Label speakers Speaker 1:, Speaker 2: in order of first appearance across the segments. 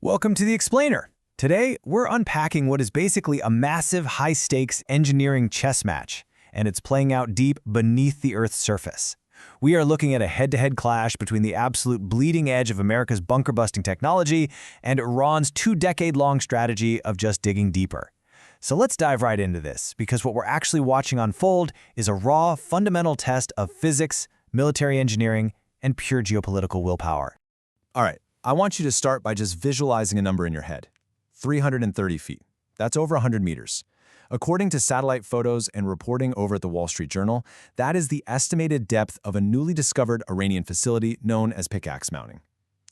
Speaker 1: Welcome to The Explainer. Today, we're unpacking what is basically a massive, high-stakes engineering chess match, and it's playing out deep beneath the Earth's surface. We are looking at a head-to-head clash between the absolute bleeding edge of America's bunker-busting technology and Iran's two-decade-long strategy of just digging deeper. So let's dive right into this, because what we're actually watching unfold is a raw, fundamental test of physics, military engineering, and pure geopolitical willpower.
Speaker 2: All right, I want you to start by just visualizing a number in your head. 330 feet. That's over 100 meters. According to satellite photos and reporting over at the Wall Street Journal, that is the estimated depth of a newly discovered Iranian facility known as Pickaxe Mountain.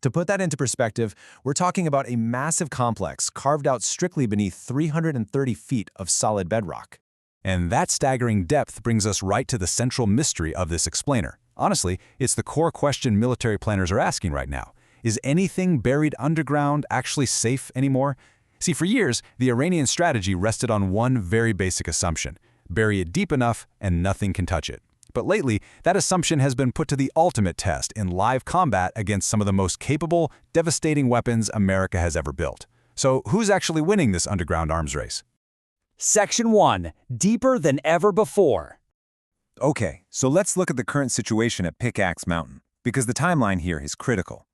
Speaker 2: To put that into perspective, we're talking about a massive complex carved out strictly beneath 330 feet of solid bedrock.
Speaker 3: And that staggering depth brings us right to the central mystery of this explainer. Honestly, it's the core question military planners are asking right now. Is anything buried underground actually safe anymore? See, for years, the Iranian strategy rested on one very basic assumption: bury it deep enough and nothing can touch it. But lately, that assumption has been put to the ultimate test in live combat against some of the most capable, devastating weapons America has ever built. So who's actually winning this underground arms race?
Speaker 4: Section 1. Deeper than ever before.
Speaker 2: Okay, so let's look at the current situation at Pickaxe Mountain, because the timeline here is critical.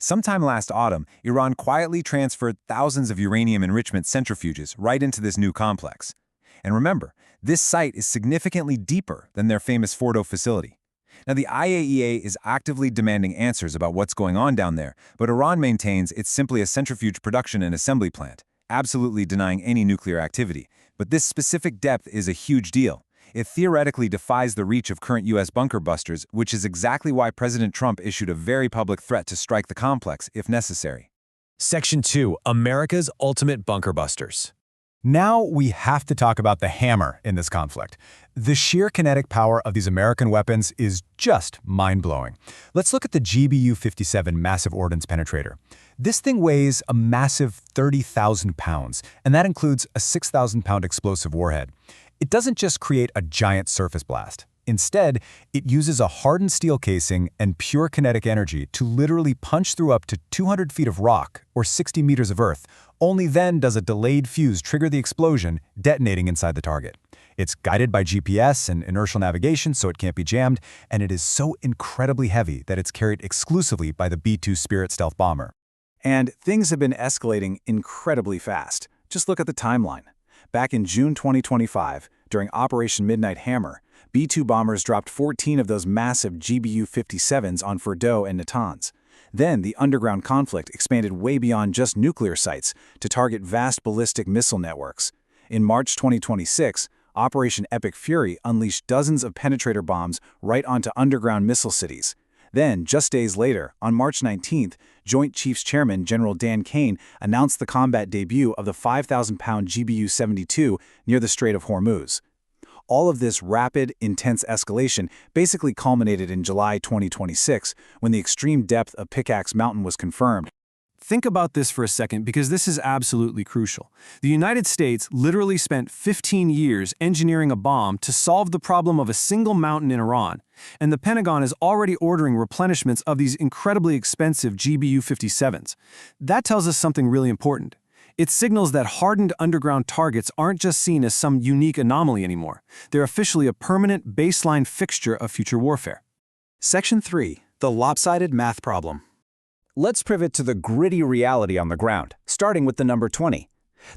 Speaker 2: Sometime last autumn, Iran quietly transferred thousands of uranium enrichment centrifuges right into this new complex. And remember, this site is significantly deeper than their famous Fordo facility. Now, the IAEA is actively demanding answers about what's going on down there, but Iran maintains it's simply a centrifuge production and assembly plant, absolutely denying any nuclear activity. But this specific depth is a huge deal. It theoretically defies the reach of current U.S. bunker busters, which is exactly why President Trump issued a very public threat to strike the complex if necessary.
Speaker 1: Section 2. America's ultimate bunker busters.
Speaker 3: Now we have to talk about the hammer in this conflict. The sheer kinetic power of these American weapons is just mind-blowing. Let's look at the GBU-57 massive ordnance penetrator. This thing weighs a massive 30,000 pounds, and that includes a 6,000-pound explosive warhead. It doesn't just create a giant surface blast. Instead, it uses a hardened steel casing and pure kinetic energy to literally punch through up to 200 feet of rock or 60 meters of earth. Only then does a delayed fuse trigger the explosion, detonating inside the target. It's guided by GPS and inertial navigation, so it can't be jammed, and it is so incredibly heavy that it's carried exclusively by the B-2 Spirit stealth bomber.
Speaker 5: And things have been escalating incredibly fast. Just look at the timeline. Back in June 2025, during Operation Midnight Hammer, B-2 bombers dropped 14 of those massive GBU-57s on Fordo and Natanz. Then the underground conflict expanded way beyond just nuclear sites to target vast ballistic missile networks. In March 2026, Operation Epic Fury unleashed dozens of penetrator bombs right onto underground missile cities. Then, just days later, on March 19th, Joint Chiefs Chairman General Dan Kane announced the combat debut of the 5,000-pound GBU-72 near the Strait of Hormuz. All of this rapid, intense escalation basically culminated in July 2026, when the extreme depth of Pickaxe Mountain was confirmed.
Speaker 6: Think about this for a second, because this is absolutely crucial. The United States literally spent 15 years engineering a bomb to solve the problem of a single mountain in Iran, and the Pentagon is already ordering replenishments of these incredibly expensive GBU-57s. That tells us something really important. It signals that hardened underground targets aren't just seen as some unique anomaly anymore. They're officially a permanent baseline fixture of future warfare.
Speaker 5: Section 3. The lopsided math problem.
Speaker 4: Let's pivot to the gritty reality on the ground, starting with the number 20.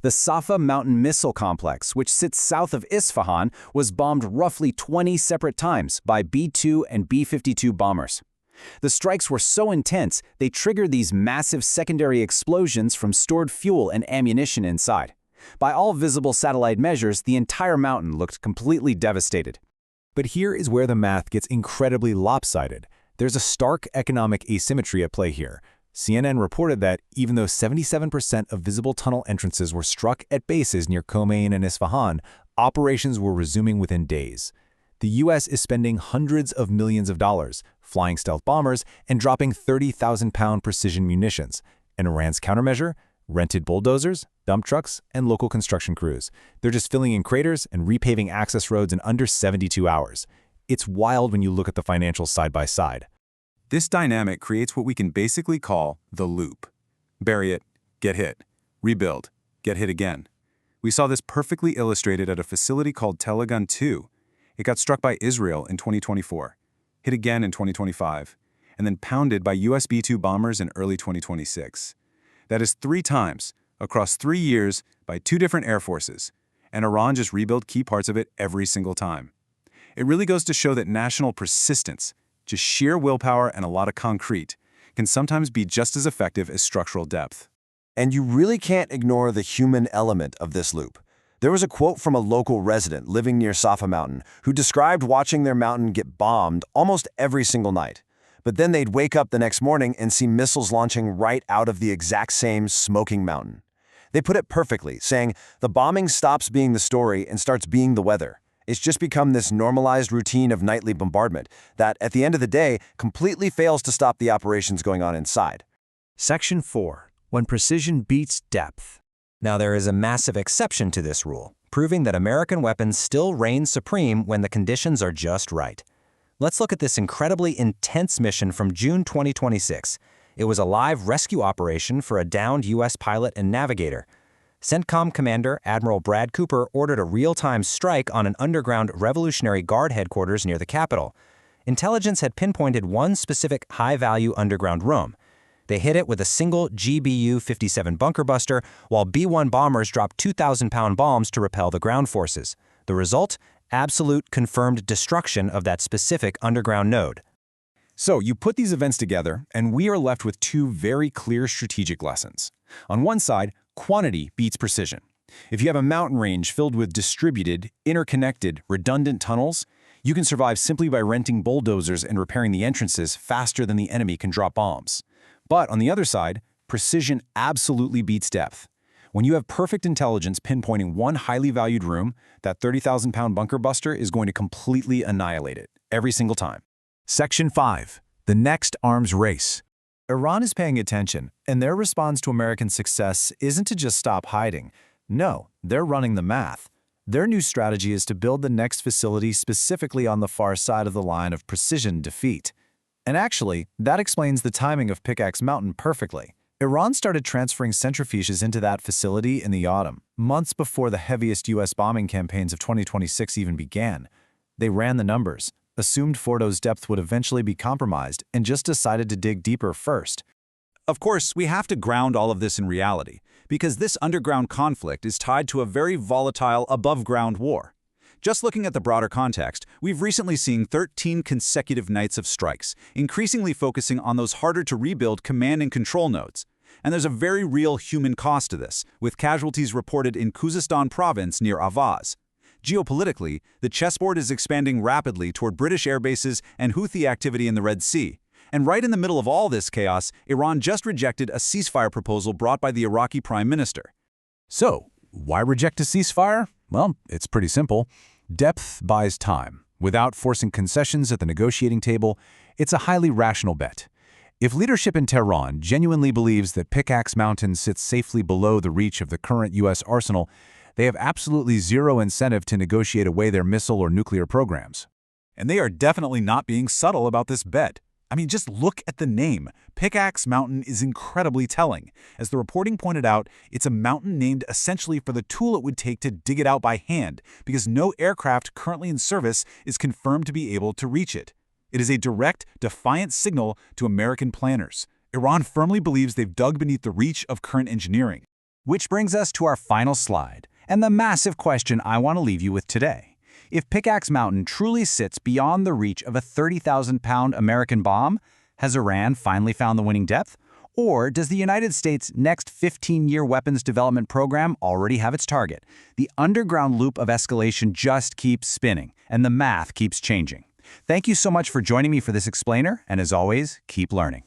Speaker 4: The Safa Mountain Missile Complex, which sits south of Isfahan, was bombed roughly 20 separate times by B-2 and B-52 bombers. The strikes were so intense, they triggered these massive secondary explosions from stored fuel and ammunition inside. By all visible satellite measures, the entire mountain looked completely devastated.
Speaker 3: But here is where the math gets incredibly lopsided. There's a stark economic asymmetry at play here. CNN reported that even though 77% of visible tunnel entrances were struck at bases near Khomeini and Isfahan, operations were resuming within days. The U.S. is spending hundreds of millions of dollars, flying stealth bombers, and dropping 30,000-pound precision munitions. And Iran's countermeasure? Rented bulldozers, dump trucks, and local construction crews. They're just filling in craters and repaving access roads in under 72 hours. It's wild when you look at the financials side by side.
Speaker 2: This dynamic creates what we can basically call the loop. Bury it, get hit. Rebuild, get hit again. We saw this perfectly illustrated at a facility called Telegun 2. It got struck by Israel in 2024, hit again in 2025, and then pounded by US B-2 bombers in early 2026. That is 3 times, across 3 years, by 2 different air forces, and Iran just rebuilt key parts of it every single time. It really goes to show that national persistence, just sheer willpower and a lot of concrete, can sometimes be just as effective as structural depth.
Speaker 7: And you really can't ignore the human element of this loop. There was a quote from a local resident living near Safa Mountain who described watching their mountain get bombed almost every single night. But then they'd wake up the next morning and see missiles launching right out of the exact same smoking mountain. They put it perfectly, saying, the bombing stops being the story and starts being the weather. It's just become this normalized routine of nightly bombardment that, at the end of the day, completely fails to stop the operations going on inside.
Speaker 4: Section 4. When precision beats depth.
Speaker 8: Now, there is a massive exception to this rule, proving that American weapons still reign supreme when the conditions are just right. Let's look at this incredibly intense mission from June 2026. It was a live rescue operation for a downed U.S. pilot and navigator. CENTCOM Commander Admiral Brad Cooper ordered a real-time strike on an underground Revolutionary Guard headquarters near the Capitol. Intelligence had pinpointed one specific high-value underground room. They hit it with a single GBU-57 bunker buster, while B-1 bombers dropped 2,000-pound bombs to repel the ground forces. The result? Absolute confirmed destruction of that specific underground node.
Speaker 2: So you put these events together, and we are left with 2 very clear strategic lessons. On one side, quantity beats precision. If you have a mountain range filled with distributed, interconnected, redundant tunnels, you can survive simply by renting bulldozers and repairing the entrances faster than the enemy can drop bombs. But on the other side, precision absolutely beats depth. When you have perfect intelligence pinpointing one highly valued room, that 30,000-pound bunker buster is going to completely annihilate it, every single time.
Speaker 5: Section 5. The next arms race.
Speaker 1: Iran is paying attention, and their response to American success isn't to just stop hiding. No, they're running the math. Their new strategy is to build the next facility specifically on the far side of the line of precision defeat. And actually, that explains the timing of Pickaxe Mountain perfectly. Iran started transferring centrifuges into that facility in the autumn, months before the heaviest U.S. bombing campaigns of 2026 even began. They ran the numbers, assumed Fordo's depth would eventually be compromised, and just decided to dig deeper first.
Speaker 5: Of course, we have to ground all of this in reality, because this underground conflict is tied to a very volatile above-ground war. Just looking at the broader context, we've recently seen 13 consecutive nights of strikes, increasingly focusing on those harder-to-rebuild command and control nodes. And there's a very real human cost to this, with casualties reported in Khuzestan province near Avaz. Geopolitically, the chessboard is expanding rapidly toward British airbases and Houthi activity in the Red Sea. And right in the middle of all this chaos, Iran just rejected a ceasefire proposal brought by the Iraqi Prime Minister.
Speaker 3: So, why reject a ceasefire? Well, it's pretty simple. Depth buys time. Without forcing concessions at the negotiating table, it's a highly rational bet. If leadership in Tehran genuinely believes that Pickaxe Mountain sits safely below the reach of the current U.S. arsenal, they have absolutely zero incentive to negotiate away their missile or nuclear programs.
Speaker 5: And they are definitely not being subtle about this bet. I mean, just look at the name. Pickaxe Mountain is incredibly telling. As the reporting pointed out, it's a mountain named essentially for the tool it would take to dig it out by hand, because no aircraft currently in service is confirmed to be able to reach it. It is a direct, defiant signal to American planners. Iran firmly believes they've dug beneath the reach of current engineering.
Speaker 4: Which brings us to our final slide, and the massive question I want to leave you with today. If Pickaxe Mountain truly sits beyond the reach of a 30,000-pound American bomb, has Iran finally found the winning depth? Or does the United States' next 15-year weapons development program already have its target? The underground loop of escalation just keeps spinning, and the math keeps changing. Thank you so much for joining me for this explainer, and as always, keep learning.